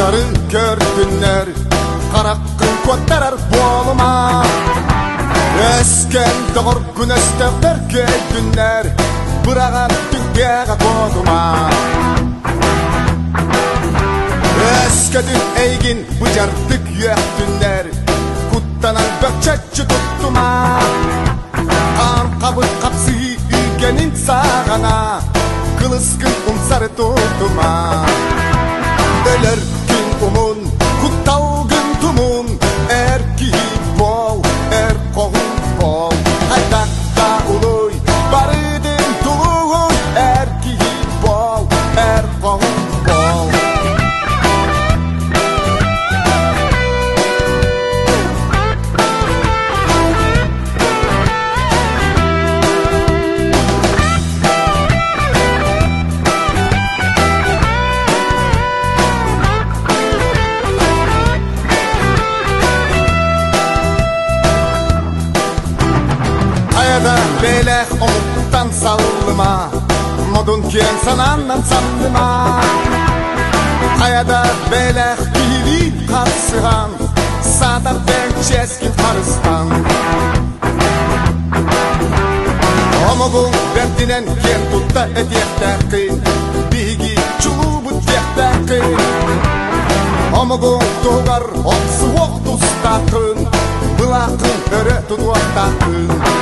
Sarı gördünler, karakın kotarar boluma. Esken doğur güneşte gördünler, bırağan dünyaya koduma. Eskedin eygin bıcardık yöktünler, kuttanan bökçetçi tuttuma. Kan kabıt kapsı ülkenin sağana, kılıskın sarı tuttuma. Öler gün umun, kuttal gün tumun, erki bol, koğun bol. Haydakta uluy, barıdın tuluğun, erki bol, koğun bol. Hayada belek omuttan sallıma, modun kien sanandan sallıma. Hayada belek biri karsıhan, sada ben çeskin harıstan. Omogun berdinen kien tutta ediyektekin, bigi çubu diyektekin. Omogun tuğar oksu oktustakın, bılakın öre tutuaktakın.